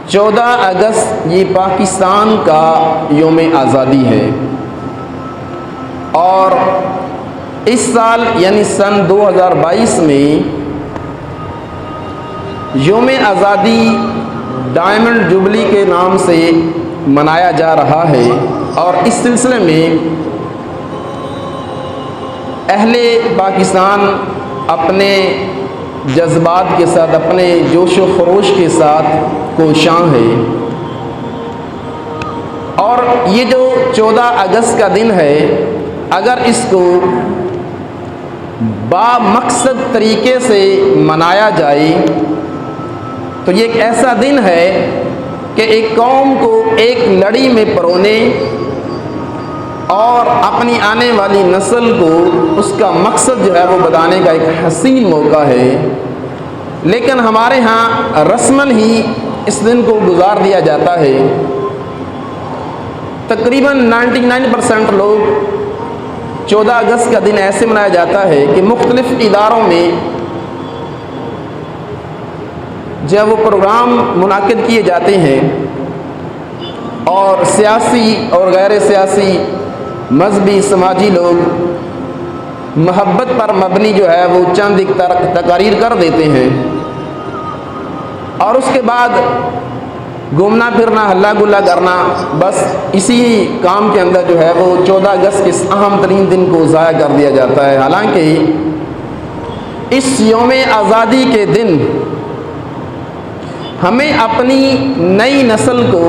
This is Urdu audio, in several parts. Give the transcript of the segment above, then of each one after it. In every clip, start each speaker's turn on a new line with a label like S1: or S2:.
S1: 14 اگست یہ پاکستان کا یوم آزادی ہے، اور اس سال یعنی سن 2022 میں یوم آزادی ڈائمنڈ جوبلی کے نام سے منایا جا رہا ہے۔ اور اس سلسلے میں اہل پاکستان اپنے جذبات کے ساتھ، اپنے جوش و خروش کے ساتھ کوشاں ہے۔ اور یہ جو 14 اگست کا دن ہے، اگر اس کو با مقصد طریقے سے منایا جائے تو یہ ایک ایسا دن ہے کہ ایک قوم کو ایک لڑی میں پرونے اور اپنی آنے والی نسل کو اس کا مقصد جو ہے وہ بتانے کا ایک حسین موقع ہے۔ لیکن ہمارے ہاں رسماً ہی اس دن کو گزار دیا جاتا ہے۔ تقریباً 99% لوگ 14 اگست کا دن ایسے منایا جاتا ہے کہ مختلف اداروں میں جب وہ پروگرام منعقد کیے جاتے ہیں اور سیاسی اور غیر سیاسی، مذہبی، سماجی لوگ محبت پر مبنی جو ہے وہ چند ایک تقاریر کر دیتے ہیں، اور اس کے بعد گھومنا پھرنا، ہلا گلا کرنا، بس اسی کام کے اندر جو ہے وہ 14 اگست کے اس اہم ترین دن کو ضائع کر دیا جاتا ہے۔ حالانکہ اس یوم آزادی کے دن ہمیں اپنی نئی نسل کو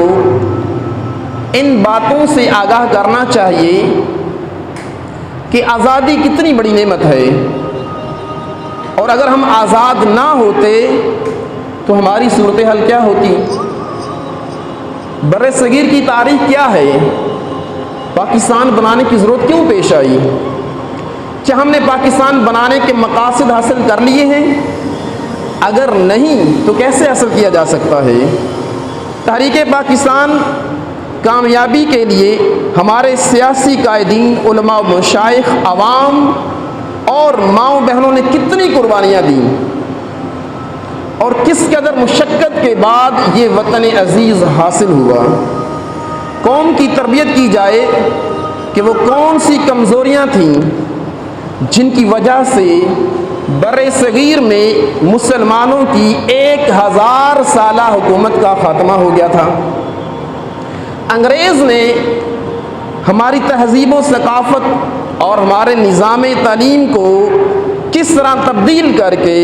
S1: ان باتوں سے آگاہ کرنا چاہیے کہ آزادی کتنی بڑی نعمت ہے، اور اگر ہم آزاد نہ ہوتے تو ہماری صورتحال کیا ہوتی، بر صغیر کی تاریخ کیا ہے، پاکستان بنانے کی ضرورت کیوں پیش آئی، کیا ہم نے پاکستان بنانے کے مقاصد حاصل کر لیے ہیں؟ اگر نہیں تو کیسے حاصل کیا جا سکتا ہے؟ تحریک پاکستان کامیابی کے لیے ہمارے سیاسی قائدین، علماء و مشائخ، عوام اور ماؤں بہنوں نے کتنی قربانیاں دیں، اور کس قدر مشقت کے بعد یہ وطن عزیز حاصل ہوا۔ قوم کی تربیت کی جائے کہ وہ کون سی کمزوریاں تھیں جن کی وجہ سے بر صغیر میں مسلمانوں کی 1000 سالہ حکومت کا خاتمہ ہو گیا تھا۔ انگریز نے ہماری تہذیب و ثقافت اور ہمارے نظام تعلیم کو کس طرح تبدیل کر کے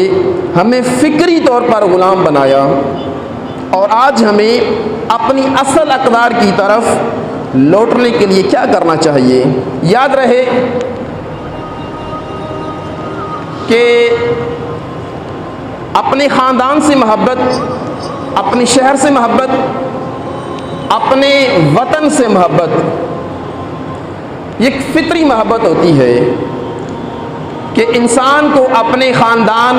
S1: ہمیں فکری طور پر غلام بنایا، اور آج ہمیں اپنی اصل اقدار کی طرف لوٹنے کے لیے کیا کرنا چاہیے؟ یاد رہے کہ اپنے خاندان سے محبت، اپنے شہر سے محبت، اپنے وطن سے محبت، یہ ایک فطری محبت ہوتی ہے کہ انسان کو اپنے خاندان،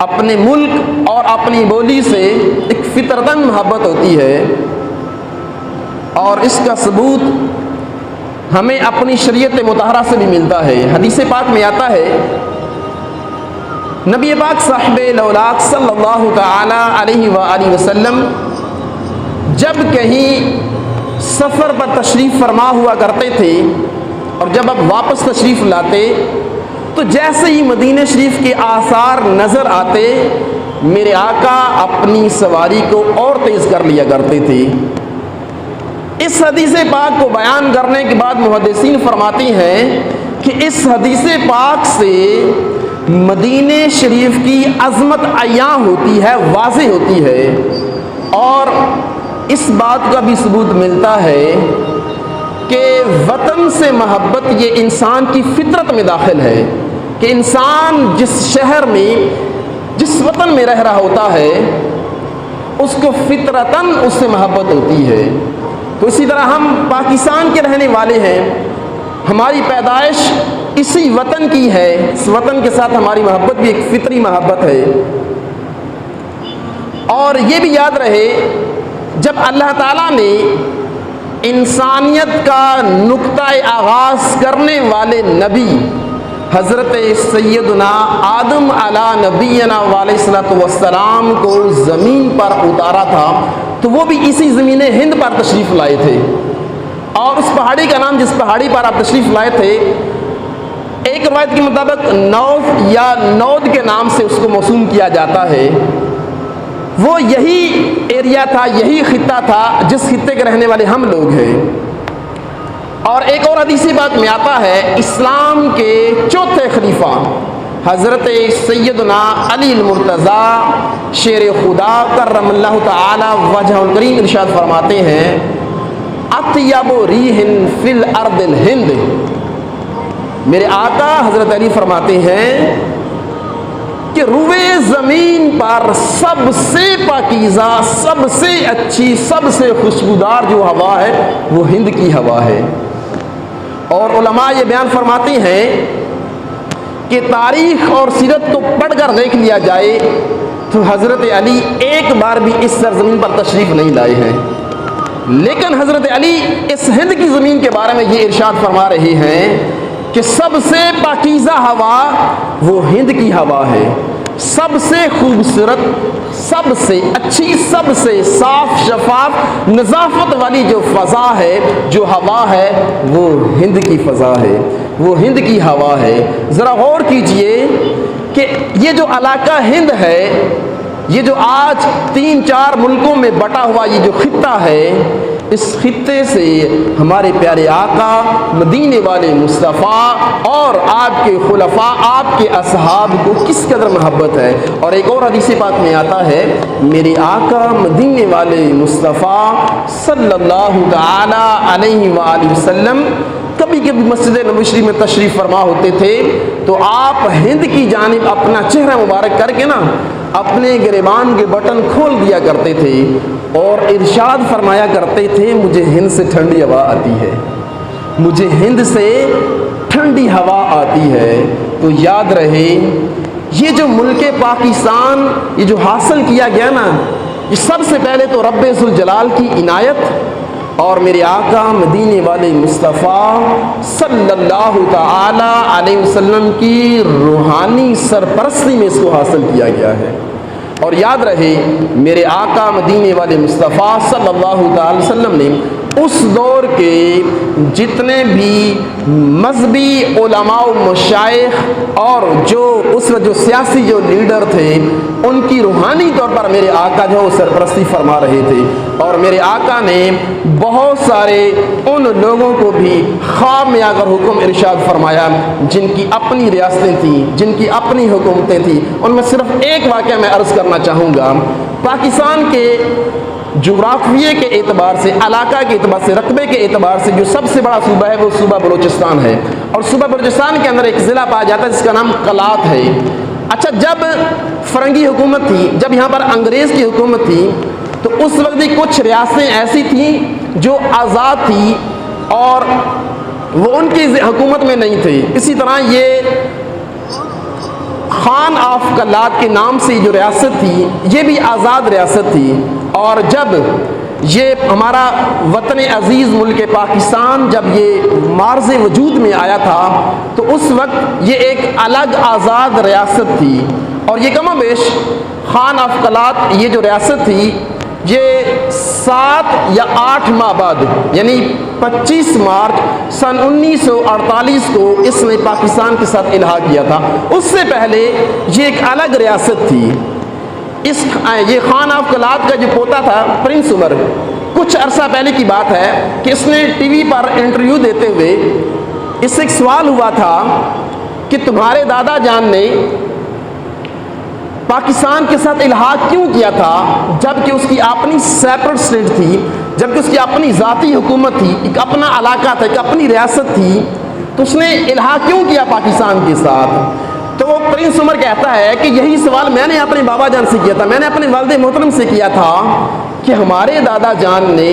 S1: اپنے ملک اور اپنی بولی سے ایک فطرتاً محبت ہوتی ہے، اور اس کا ثبوت ہمیں اپنی شریعت مطہرہ سے بھی ملتا ہے۔ حدیث پاک میں آتا ہے، نبی پاک صاحب لولاک صلی اللہ تعالی علیہ وآلہ وسلم جب کہیں سفر پر تشریف فرما ہوا کرتے تھے، اور جب اب واپس تشریف لاتے تو جیسے ہی مدینہ شریف کے آثار نظر آتے، میرے آقا اپنی سواری کو اور تیز کر لیا کرتے تھے۔ اس حدیث پاک کو بیان کرنے کے بعد محدثین فرماتے ہیں کہ اس حدیث پاک سے مدینہ شریف کی عظمت عیاں ہوتی ہے، واضح ہوتی ہے، اور اس بات کا بھی ثبوت ملتا ہے کہ وطن سے محبت یہ انسان کی فطرت میں داخل ہے، کہ انسان جس شہر میں، جس وطن میں رہ رہا ہوتا ہے، اس کو فطرتاً اس سے محبت ہوتی ہے۔ تو اسی طرح ہم پاکستان کے رہنے والے ہیں، ہماری پیدائش اسی وطن کی ہے، اس وطن کے ساتھ ہماری محبت بھی ایک فطری محبت ہے۔ اور یہ بھی یاد رہے، جب اللہ تعالیٰ نے انسانیت کا نقطہ آغاز کرنے والے نبی حضرت سیدنا آدم علیہ نبینا علیہ السلام کو زمین پر اتارا تھا تو وہ بھی اسی زمین ہند پر تشریف لائے تھے، اور اس پہاڑی کا نام جس پہاڑی پر آپ تشریف لائے تھے، ایک روایت کے مطابق نوف یا نود کے نام سے اس کو موسوم کیا جاتا ہے۔ وہ یہی ایریا تھا، یہی خطہ تھا جس خطے کے رہنے والے ہم لوگ ہیں۔ اور ایک اور حدیثی بات میں آتا ہے، اسلام کے چوتھے خلیفہ حضرت سیدنا علی المرتضیٰ شیر خدا کرم اللہ تعالی وجہ الکریم ارشاد فرماتے ہیں، اطیب ریح فی الارض الہند۔ میرے آقا حضرت علی فرماتے ہیں کہ روئے زمین پر سب سے پاکیزہ، سب سے اچھی، سب سے خوشبودار جو ہوا ہے وہ ہند کی ہوا ہے۔ اور علماء یہ بیان فرماتے ہیں کہ تاریخ اور سیرت کو پڑھ کر دیکھ لیا جائے تو حضرت علی ایک بار بھی اس سرزمین پر تشریف نہیں لائے ہیں، لیکن حضرت علی اس ہند کی زمین کے بارے میں یہ ارشاد فرما رہے ہیں کہ سب سے پاکیزہ ہوا وہ ہند کی ہوا ہے، سب سے خوبصورت، سب سے اچھی، سب سے صاف شفاف نظافت والی جو فضا ہے، جو ہوا ہے، وہ ہند کی فضا ہے، وہ ہند کی ہوا ہے۔ ذرا غور کیجئے کہ یہ جو علاقہ ہند ہے، یہ جو آج 3-4 ملکوں میں بٹا ہوا یہ جو خطہ ہے، اس خطے سے ہمارے پیارے آقا مدینے والے مصطفیٰ اور آپ کے خلفاء، آپ کے اصحاب کو کس قدر محبت ہے۔ اور ایک اور حدیث پاک میں آتا ہے، میرے آقا مدینے والے مصطفیٰ صلی اللہ تعالی علیہ وآلہ وسلم کبھی کبھی مسجد نبوی شریف میں تشریف فرما ہوتے تھے تو آپ ہند کی جانب اپنا چہرہ مبارک کر کے نا اپنے گریبان کے بٹن کھول دیا کرتے تھے اور ارشاد فرمایا کرتے تھے، مجھے ہند سے ٹھنڈی ہوا آتی ہے، مجھے ہند سے ٹھنڈی ہوا آتی ہے۔ تو یاد رہے، یہ جو ملک پاکستان یہ جو حاصل کیا گیا نا، یہ سب سے پہلے تو رب ذوالجلال کی عنایت اور میرے آقا مدینے والے مصطفیٰ صلی اللہ تعالی علیہ وسلم کی روحانی سرپرستی میں اس کو حاصل کیا گیا ہے۔ اور یاد رہے، میرے آقا مدینے والے مصطفیٰ صلی اللہ تعالی وسلم نے اس دور کے جتنے بھی مذہبی علماء و مشائخ اور جو اس وقت جو سیاسی جو لیڈر تھے، ان کی روحانی طور پر میرے آقا جو سرپرستی فرما رہے تھے، اور میرے آقا نے بہت سارے ان لوگوں کو بھی خواب میں آ کر حکم ارشاد فرمایا جن کی اپنی ریاستیں تھیں، جن کی اپنی حکومتیں تھیں۔ ان میں صرف ایک واقعہ میں عرض کرنا چاہوں گا۔ پاکستان کے جغرافیے کے اعتبار سے، علاقہ کے اعتبار سے، رقبے کے اعتبار سے جو سب سے بڑا صوبہ ہے وہ صوبہ بلوچستان ہے، اور صوبہ بلوچستان کے اندر ایک ضلع پایا جاتا ہے جس کا نام کلات ہے۔ اچھا، جب فرنگی حکومت تھی، جب یہاں پر انگریز کی حکومت تھی، تو اس وقت بھی کچھ ریاستیں ایسی تھیں جو آزاد تھی اور وہ ان کی حکومت میں نہیں تھی۔ اسی طرح یہ خان آف کلات کے نام سے جو ریاست تھی، یہ بھی آزاد ریاست تھی۔ اور جب یہ ہمارا وطن عزیز ملک پاکستان جب یہ معرض وجود میں آیا تھا تو اس وقت یہ ایک الگ آزاد ریاست تھی، اور یہ کم و بیش خان آف کلات یہ جو ریاست تھی، یہ 7 یا 8 ماہ بعد یعنی 25 مارچ سن 1948 کو اس نے پاکستان کے ساتھ الحاق کیا تھا۔ اس سے پہلے یہ ایک الگ ریاست تھی۔ یہ خان آف کلات کا جو پوتا تھا پرنس عمر، کچھ عرصہ پہلے کی بات ہے کہ اس نے ٹی وی پر انٹرویو دیتے ہوئے اس سے ایک سوال ہوا تھا کہ تمہارے دادا جان نے پاکستان کے ساتھ الحاق کیوں کیا تھا جبکہ اس کی اپنی سیپریٹ اسٹیٹ تھی، جبکہ اس کی اپنی ذاتی حکومت تھی، ایک اپنا علاقہ تھا، ایک اپنی ریاست تھی، تو اس نے الحاق کیوں کیا پاکستان کے ساتھ؟ تو وہ پرنس عمر کہتا ہے کہ یہی سوال میں نے اپنے بابا جان سے کیا تھا، میں نے اپنے والد محترم سے کیا تھا کہ ہمارے دادا جان نے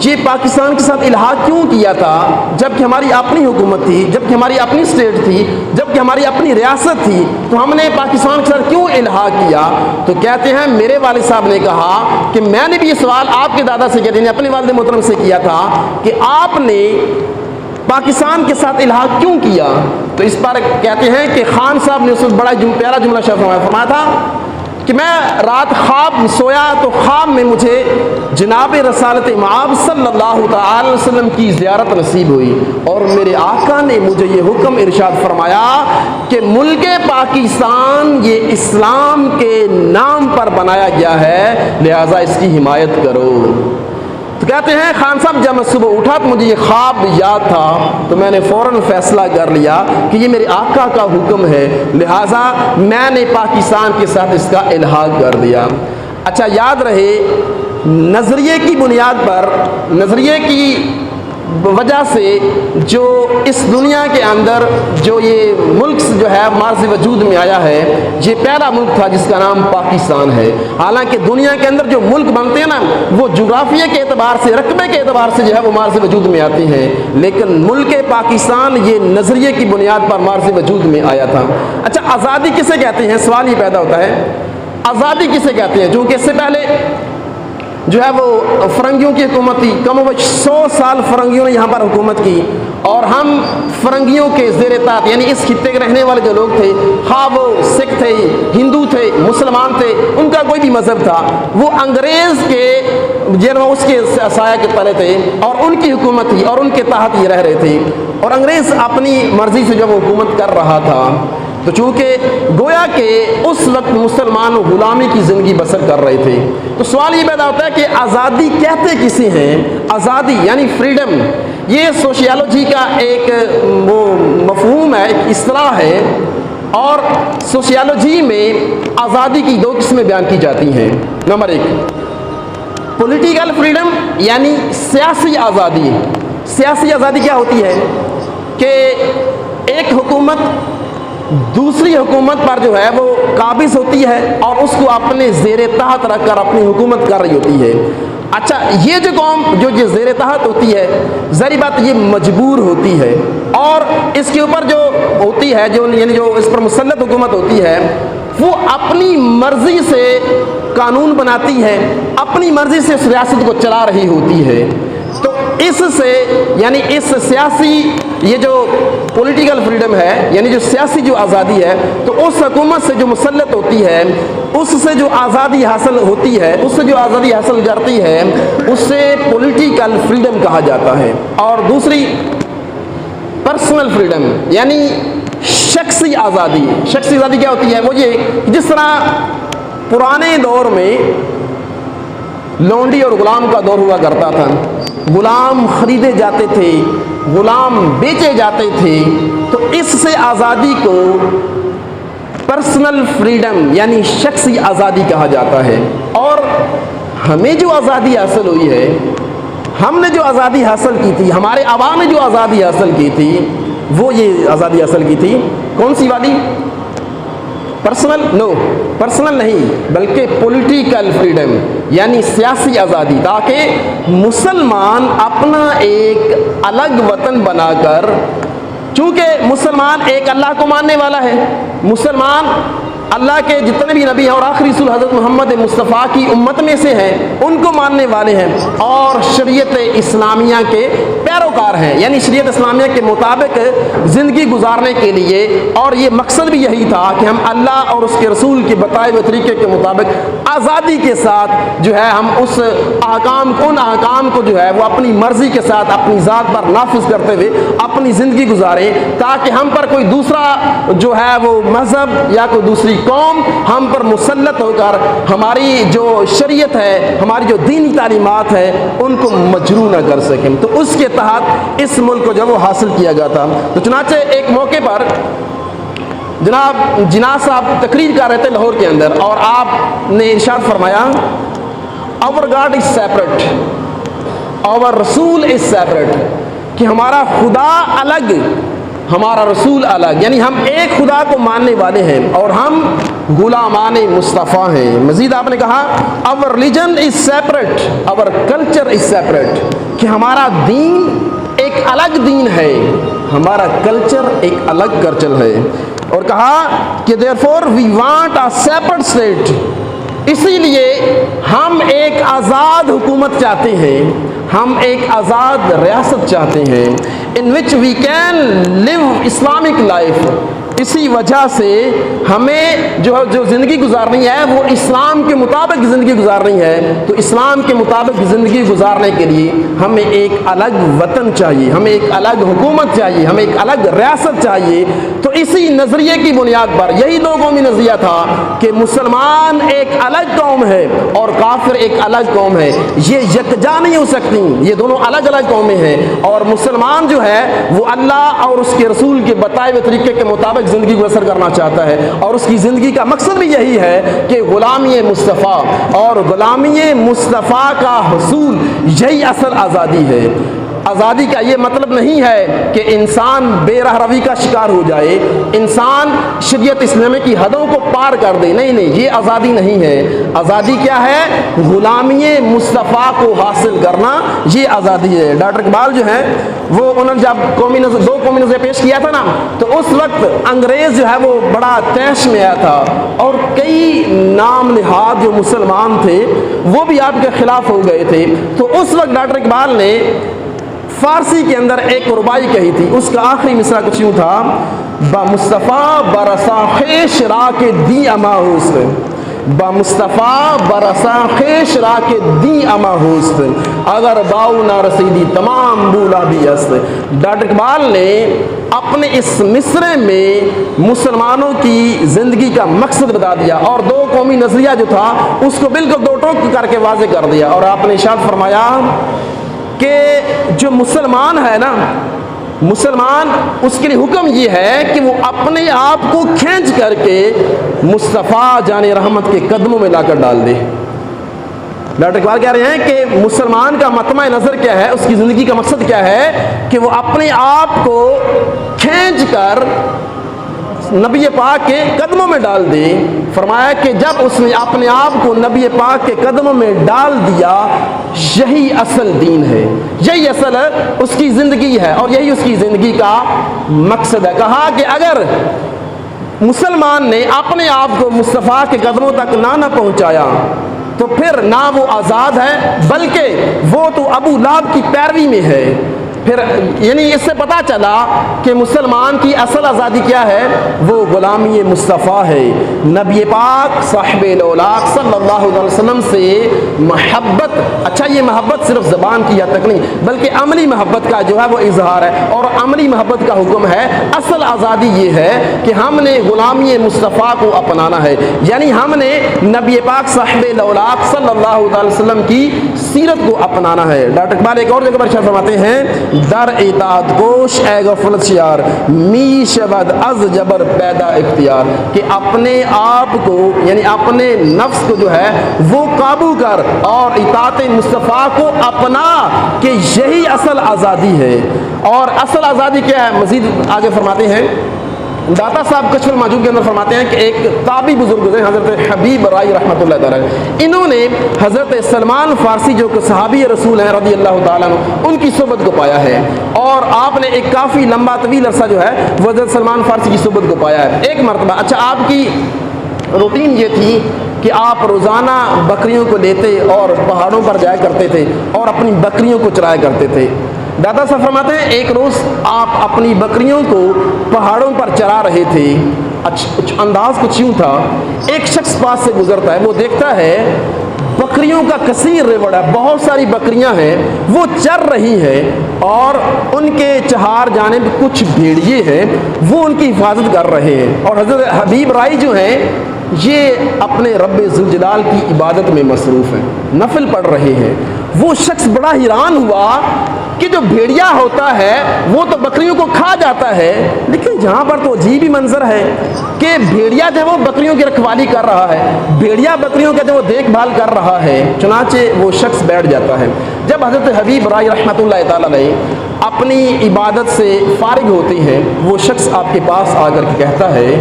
S1: یہ پاکستان کے ساتھ الحاق کیوں کیا تھا جبکہ ہماری اپنی حکومت تھی، جبکہ ہماری اپنی اسٹیٹ تھی، جبکہ ہماری اپنی ریاست تھی، تو ہم نے پاکستان کے ساتھ کیوں الحاق کیا؟ تو کہتے ہیں میرے والد صاحب نے کہا کہ میں نے بھی یہ سوال آپ کے دادا سے کیا تھا، اپنے والد محترم سے کیا تھا کہ آپ نے پاکستان کے ساتھ الحاق کیوں کیا؟ تو اس پر کہتے ہیں کہ خان صاحب نے اس وقت بڑا پیارا جملہ فرمایا تھا کہ میں رات خواب سویا تو خواب میں مجھے جناب رسالت مآب صلی اللہ تعالی وسلم کی زیارت نصیب ہوئی، اور میرے آقا نے مجھے یہ حکم ارشاد فرمایا کہ ملک پاکستان یہ اسلام کے نام پر بنایا گیا ہے، لہٰذا اس کی حمایت کرو۔ تو کہتے ہیں خان صاحب جب میں صبح اٹھا تو مجھے یہ خواب یاد تھا، تو میں نے فوراً فیصلہ کر لیا کہ یہ میرے آقا کا حکم ہے، لہٰذا میں نے پاکستان کے ساتھ اس کا الحاق کر دیا۔ اچھا یاد رہے، نظریے کی بنیاد پر، نظریے کی وجہ سے جو اس دنیا کے اندر جو یہ ملک جو ہے مارز وجود میں آیا ہے، یہ پہلا ملک تھا جس کا نام پاکستان ہے۔ حالانکہ دنیا کے اندر جو ملک بنتے ہیں نا، وہ جغرافیہ کے اعتبار سے، رقبے کے اعتبار سے جو ہے وہ مارز وجود میں آتے ہیں، لیکن ملک پاکستان یہ نظریے کی بنیاد پر مارز وجود میں آیا تھا۔ اچھا آزادی کسے کہتے ہیں؟ سوال یہ پیدا ہوتا ہے آزادی کسے کہتے ہیں؟ چونکہ اس سے پہلے جو ہے وہ فرنگیوں کی حکومت تھی، کم و بیش 100 سال فرنگیوں نے یہاں پر حکومت کی، اور ہم فرنگیوں کے زیر تحت، یعنی اس خطے کے رہنے والے جو لوگ تھے، خواہ وہ سکھ تھے، ہندو تھے، مسلمان تھے، ان کا کوئی بھی مذہب تھا، وہ انگریز کے اس کے سایہ کے تلے تھے، اور ان کی حکومت تھی، اور ان کے تحت یہ رہ رہے تھے، اور انگریز اپنی مرضی سے جب حکومت کر رہا تھا، تو چونکہ گویا کہ اس وقت مسلمان غلامی کی زندگی بسر کر رہے تھے، تو سوال یہ پیدا ہوتا ہے کہ آزادی کہتے کسی ہیں؟ آزادی یعنی فریڈم، یہ سوشیالوجی کا ایک وہ مفہوم ہے، ایک اصطلاح ہے، اور سوشیالوجی میں آزادی کی 2 قسمیں بیان کی جاتی ہیں۔ نمبر 1 پولیٹیکل فریڈم، یعنی سیاسی آزادی۔ سیاسی آزادی کیا ہوتی ہے کہ ایک حکومت دوسری حکومت پر جو ہے وہ قابض ہوتی ہے، اور اس کو اپنے زیر تحت رکھ کر اپنی حکومت کر رہی ہوتی ہے۔ اچھا یہ جو قوم جو یہ زیر تحت ہوتی ہے، ظاہری بات یہ مجبور ہوتی ہے، اور اس کے اوپر جو ہوتی ہے یعنی جو اس پر مسلط حکومت ہوتی ہے، وہ اپنی مرضی سے قانون بناتی ہے، اپنی مرضی سے اس ریاست کو چلا رہی ہوتی ہے۔ تو اس سے یعنی اس سیاسی یہ جو پولیٹیکل فریڈم ہے، یعنی جو سیاسی جو آزادی ہے، تو اس حکومت سے جو مسلط ہوتی ہے، اس سے جو آزادی حاصل ہوتی ہے، اس سے جو آزادی حاصل کرتی ہے، اس سے پولیٹیکل فریڈم کہا جاتا ہے۔ اور دوسری پرسنل فریڈم، یعنی شخصی آزادی۔ شخصی آزادی کیا ہوتی ہے؟ وہ یہ جس طرح پرانے دور میں لونڈی اور غلام کا دور ہوا کرتا تھا، غلام خریدے جاتے تھے، غلام بیچے جاتے تھے، تو اس سے آزادی کو پرسنل فریڈم یعنی شخصی آزادی کہا جاتا ہے۔ اور ہمیں جو آزادی حاصل ہوئی ہے، ہم نے جو آزادی حاصل کی تھی، ہمارے عوام نے جو آزادی حاصل کی تھی، وہ یہ آزادی حاصل کی تھی کون سی والی؟ پرسنل؟ نو، پرسنل نہیں، بلکہ پولیٹیکل فریڈم یعنی سیاسی آزادی، تاکہ مسلمان اپنا ایک الگ وطن بنا کر، چونکہ مسلمان ایک اللہ کو ماننے والا ہے، مسلمان اللہ کے جتنے بھی نبی ہیں اور آخری رسول حضرت محمد مصطفیٰ کی امت میں سے ہیں، ان کو ماننے والے ہیں، اور شریعت اسلامیہ کے پیروکار ہیں، یعنی شریعت اسلامیہ کے مطابق زندگی گزارنے کے لیے۔ اور یہ مقصد بھی یہی تھا کہ ہم اللہ اور اس کے رسول کے بتائے ہوئے طریقے کے مطابق آزادی کے ساتھ جو ہے ہم اس ان احکام کو جو ہے وہ اپنی مرضی کے ساتھ اپنی ذات پر نافذ کرتے ہوئے اپنی زندگی گزاریں، تاکہ ہم پر کوئی دوسرا جو ہے وہ مذہب یا کوئی دوسری قوم ہم پر مسلط ہو کر ہماری جو شریعت ہے، ہماری جو دینی تعلیمات ہے، ان کو مجروح نہ کر سکیں۔ تو اس کے تحت اس ملک کو جب وہ حاصل کیا گیا تھا، تو چنانچہ ایک موقع پر جناب جناح صاحب تقریر کر رہے تھے لاہور کے اندر، اور آپ نے ارشاد فرمایا our God is separate, our رسول is separate، کہ ہمارا خدا الگ، ہمارا رسول الگ، یعنی ہم ایک خدا کو ماننے والے ہیں اور ہم غلامان مصطفیٰ ہیں۔ مزید آپ نے کہا our religion is separate, our culture is separate، کہ ہمارا دین ایک الگ دین ہے، ہمارا کلچر ایک الگ کلچر ہے، اور کہا کہ therefore we want a separate state اسی لیے ہم ایک آزاد حکومت چاہتے ہیں، ہم ایک آزاد ریاست چاہتے ہیں in which we can live Islamic life. اسی وجہ سے ہمیں جو زندگی گزارنی ہے وہ اسلام کے مطابق زندگی گزارنی ہے۔ تو اسلام کے مطابق زندگی گزارنے کے لیے ہمیں ایک الگ وطن چاہیے، ہمیں ایک الگ حکومت چاہیے، ہمیں ایک الگ ریاست چاہیے۔ تو اسی نظریے کی بنیاد پر یہی دو قومی نظریہ تھا کہ مسلمان ایک الگ قوم ہے اور کافر ایک الگ قوم ہے، یہ یکجا نہیں ہو سکتی، یہ دونوں الگ الگ قومیں ہیں۔ اور مسلمان جو ہے وہ اللہ اور اس کے رسول کے بتائے ہوئے طریقے کے مطابق زندگی کو بسر کرنا چاہتا ہے، اور اس کی زندگی کا مقصد بھی یہی ہے کہ غلامی مصطفیٰ، اور غلامی مصطفیٰ کا حصول یہی اصل آزادی ہے۔ آزادی کا یہ مطلب نہیں ہے کہ انسان بے راہ روی کا شکار ہو جائے، انسان شریعت اسلامی کی حدوں کو پار کر دے، نہیں نہیں، یہ آزادی نہیں ہے۔ آزادی کیا ہے؟ غلامی مصطفیٰ کو حاصل کرنا، یہ آزادی ہے۔ ڈاکٹر اقبال جو ہیں وہ انہوں نے جب دو قومی نظریہ پیش کیا تھا نا، تو اس وقت انگریز جو ہے وہ بڑا طیش میں آیا تھا، اور کئی نام نہاد جو مسلمان تھے وہ بھی آپ کے خلاف ہو گئے تھے۔ تو اس وقت ڈاکٹر اقبال نے فارسی کے اندر ایک ربائی کہی تھی، اس کا آخری مصرع کچھ یوں تھا: با مصطفیٰ برسا خیش را کے دی اما ہوست، با مصطفیٰ برسا خیش را کے دی اما ہوست، اگر باؤ نہ رسیدی تمام بولا بھی است۔ ڈاکٹر اقبال نے اپنے اس مصرع میں مسلمانوں کی زندگی کا مقصد بتا دیا، اور دو قومی نظریہ جو تھا اس کو بالکل دو ٹوک کر کے واضح کر دیا، اور آپ نے ارشاد فرمایا کہ جو مسلمان ہے نا، مسلمان اس کے لیے حکم یہ ہے کہ وہ اپنے آپ کو کھینچ کر کے مصطفیٰ جان رحمت کے قدموں میں لا کر ڈال دے۔ ڈاکٹر اقبال کہہ رہے ہیں کہ مسلمان کا مطمع نظر کیا ہے، اس کی زندگی کا مقصد کیا ہے کہ وہ اپنے آپ کو کھینچ کر نبی پاک کے قدموں میں ڈال دے۔ فرمایا کہ جب اس نے اپنے آپ کو نبی پاک کے قدموں میں ڈال دیا، یہی اصل دین ہے، یہی اصل اس کی زندگی ہے، اور یہی اس کی زندگی کا مقصد ہے۔ کہا کہ اگر مسلمان نے اپنے آپ کو مصطفیٰ کے قدموں تک نہ پہنچایا تو پھر نہ وہ آزاد ہے، بلکہ وہ تو ابو لہب کی پیروی میں ہے۔ پھر یعنی اس سے پتہ چلا کہ مسلمان کی اصل آزادی کیا ہے، وہ غلامی مصطفیٰ ہے۔ نبی پاک صاحب الاولاق صلی اللہ علیہ وسلم سے محبت، اچھا یہ محبت صرف زبان کی حد تک نہیں بلکہ عملی محبت کا جو ہے وہ اظہار ہے، اور عملی محبت کا حکم ہے۔ اصل آزادی یہ ہے کہ ہم نے غلامی مصطفیٰ کو اپنانا ہے، یعنی ہم نے نبی پاک صاحب الاولاق صلی اللہ علیہ وسلم کی سیرت کو اپنانا ہے۔ ڈاکٹر اقبال ایک اور جگہ پر ارشاد فرماتے ہیں: در اطاعت گوش اے غفلت شیار، می شود از جبر پیدا اختیار، کہ اپنے آپ کو یعنی اپنے نفس کو جو ہے وہ قابو کر اور اطاعت مصطفیٰ کو اپنا، کہ یہی اصل آزادی ہے۔ اور اصل آزادی کیا ہے؟ مزید آگے فرماتے ہیں، داتا صاحب کشف المحجوب کے اندر فرماتے ہیں کہ ایک تابعی بزرگ گزرے حضرت حبیب رائی رحمۃ اللہ تعالیٰ، انہوں نے حضرت سلمان فارسی جو کہ صحابی رسول ہیں رضی اللہ تعالیٰ عنہ، ان کی صحبت کو پایا ہے، اور آپ نے ایک کافی لمبا طویل عرصہ جو ہے وہ حضرت سلمان فارسی کی صحبت کو پایا ہے۔ ایک مرتبہ، اچھا آپ کی روٹین یہ تھی کہ آپ روزانہ بکریوں کو لیتے اور پہاڑوں پر جایا کرتے تھے اور اپنی بکریوں کو چرایا کرتے تھے۔ دادا صاحب فرماتے ہیں ایک روز آپ اپنی بکریوں کو پہاڑوں پر چرا رہے تھے، انداز کچھ یوں تھا، ایک شخص پاس سے گزرتا ہے، وہ دیکھتا ہے بکریوں کا کثیر ریوڑ ہے، بہت ساری بکریاں ہیں، وہ چر رہی ہیں، اور ان کے چہار جانب کچھ بھیڑیے ہیں، وہ ان کی حفاظت کر رہے ہیں، اور حضرت حبیب رائی جو ہیں یہ اپنے رب ذوالجلال کی عبادت میں مصروف ہیں، نفل پڑھ رہے ہیں۔ وہ شخص بڑا حیران ہوا کہ جو بھیڑیا ہوتا ہے وہ تو بکریوں کو کھا جاتا ہے، لیکن یہاں پر تو عجیب ہی منظر ہے کہ بھیڑیا جو وہ بکریوں کی رکھوالی کر رہا ہے، بھیڑیا بکریوں کا جو وہ دیکھ بھال کر رہا ہے۔ چنانچہ وہ شخص بیٹھ جاتا ہے۔ جب حضرت حبیب رائی رحمۃ اللہ تعالیٰ علیہ اپنی عبادت سے فارغ ہوتے ہیں، وہ شخص آپ کے پاس آ کر کے کہتا ہے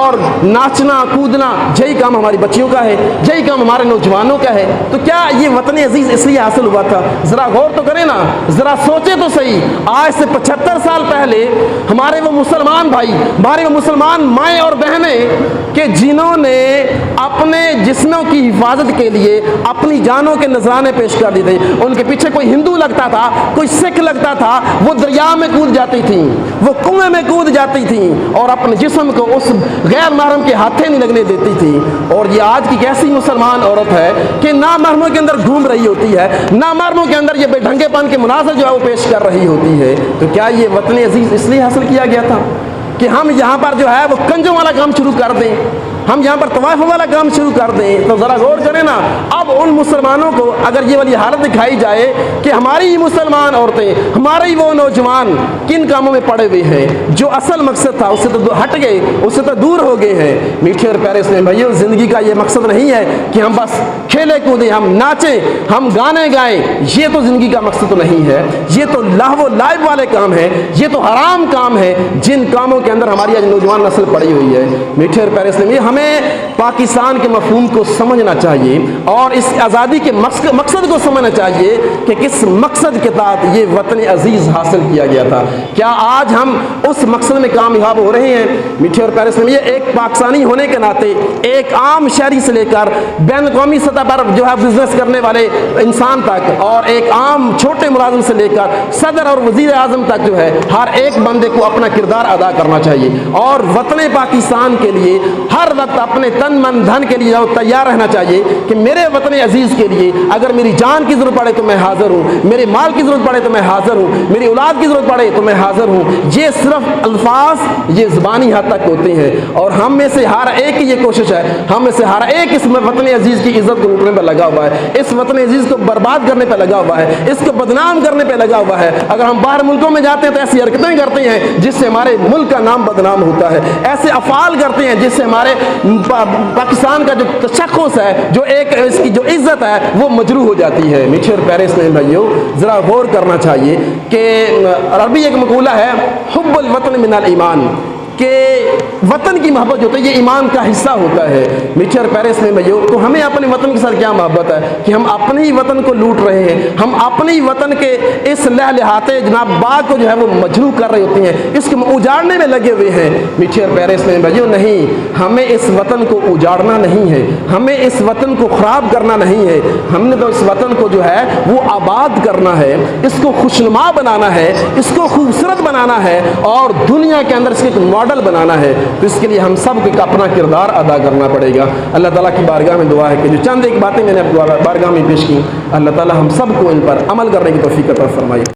S1: اور ناچنا کودنا یہی کام ہماری بچیوں کا ہے, یہی کام ہمارے نوجوانوں کا ہے, تو کیا یہ وطن عزیز اس لیے حاصل ہوا تھا؟ ذرا غور تو کریں نا, ذرا سوچیں تو صحیح. آج سے 75 سال پہلے ہمارے وہ مسلمان بھائی, ہمارے وہ مسلمان مائیں اور بہنیں کہ جنہوں نے اپنے جسموں کی حفاظت کے لیے اپنی جانوں کے نذرانے پیش کر دیے تھے. ان کے پیچھے کوئی ہندو لگتا تھا, کوئی سکھ لگتا تھا, وہ دریا میں کود جاتی تھیں, وہ کنویں میں کود جاتی تھیں اور اپنے جسم کو اس غیر محرم کے ہاتھیں نہیں لگنے دیتی تھی. اور یہ آج کی کیسی مسلمان عورت ہے کہ نامحرموں کے اندر گھوم رہی ہوتی ہے, نامحرموں کے اندر یہ بے ڈھنگے پن کے مناظر جو ہے وہ پیش کر رہی ہوتی ہے. تو کیا یہ وطن عزیز اس لیے حاصل کیا گیا تھا کہ ہم یہاں پر جو ہے وہ کنجوں والا کام شروع کر دیں, ہم یہاں پر طواف والا کام شروع کر دیں؟ تو ذرا غور کریں نا. اب ان مسلمانوں کو اگر یہ والی حالت دکھائی جائے کہ ہماری مسلمان عورتیں, ہمارے وہ نوجوان کن کاموں میں پڑے ہوئے ہیں, جو اصل مقصد تھا اس سے تو ہٹ گئے, اس سے تو دور ہو گئے ہیں. میٹھے اور پیارے اسلام بھائیو, زندگی کا یہ مقصد نہیں ہے کہ ہم بس کھیلے کودیں, ہم ناچیں, ہم گانے گائیں. یہ تو زندگی کا مقصد تو نہیں ہے. یہ تو لہو و لعب والے کام ہیں, یہ تو حرام کام ہے جن کاموں کے اندر ہماری آج نوجوان نسل پڑی ہوئی ہے. میٹھے اور پیارے اسلام, ہمیں پاکستان کے مفہوم کو سمجھنا چاہیے اور اس آزادی کے مقصد کو سمجھنا چاہیے کہ کس مقصد کے تحت یہ وطن عزیز حاصل کیا گیا تھا. کیا آج ہم اس مقصد میں کامیاب ہو رہے ہیں؟ میٹھے اور پیارے اسلامی, ایک پاکستانی ہونے کے ناطے ایک عام شہری سے لے کر بین الاقوامی سطح پر جو ہے بزنس کرنے والے انسان تک, اور ایک عام چھوٹے ملازم سے لے کر صدر اور وزیر اعظم تک جو ہے ہر ایک بندے کو اپنا کردار ادا کرنا چاہیے اور وطن پاکستان کے لیے ہر وقت اپنے تن من دھن کے لیے تیار رہنا چاہیے کہ میرے وطن عزیز کے لیے اگر میری جان کی ضرورت پڑے تو میں حاضر ہوں, میرے مال کی ضرورت پڑے تو میں حاضر ہوں, میری اولاد کی ضرورت پڑے تو میں حاضر ہوں. یہ صرف الفاظ, یہ زبانی حد تک ہوتے ہیں اور ہم میں سے ہر ایک کی یہ کوشش ہے, ہم میں سے ہر ایک اس وطن عزیز کی عزت کو لوٹنے پہ لگا ہوا ہے, اس وطن عزیز کو برباد کرنے پہ لگا ہوا ہے, اس کو بدنام کرنے پہ لگا ہوا ہے. اگر ہم باہر ملکوں میں جاتے ہیں تو ایسی حرکتیں کرتے ہیں جس سے ہمارے ملک کا نام بدنام ہوتا ہے, ایسے افعال کرتے ہیں جس سے ہمارے پاکستان کا جو تشخص ہے, جو ایک اس کی جو عزت ہے وہ مجروح ہو جاتی ہے. میٹھے اور پیارے اسلامی بھائیو, ذرا غور کرنا چاہیے کہ عربی ایک مقولہ ہے حب الوطن من الایمان, کہ وطن کی محبت جو ہوتی ہے یہ ایمان کا حصہ ہوتا ہے. میٹھے اور پیارے اسلامی بھائیو, تو ہمیں اپنے وطن کے ساتھ کیا محبت ہے کہ ہم اپنے ہی وطن کو لوٹ رہے ہیں, ہم اپنے ہی وطن کے اس لہلہاتے جناب باغ کو جو ہے وہ مجروح کر رہے ہوتے ہیں, اس کو اجاڑنے میں لگے ہوئے ہیں. میٹھے اور پیارے اسلامی بھائیو, نہیں, ہمیں اس وطن کو اجاڑنا نہیں ہے, ہمیں اس وطن کو خراب کرنا نہیں ہے, ہم نے تو اس وطن کو جو ہے وہ آباد کرنا ہے, اس کو خوشنما بنانا ہے, اس کو خوبصورت بنانا ہے اور دنیا کے اندر اس کے ماڈل بنانا ہے. تو اس کے لیے ہم سب کو اپنا کردار ادا کرنا پڑے گا. اللہ تعالیٰ کی بارگاہ میں دعا ہے کہ جو چند ایک باتیں میں نے بارگاہ میں پیش کی, اللہ تعالیٰ ہم سب کو ان پر عمل کرنے کی توفیق عطا فرمائے.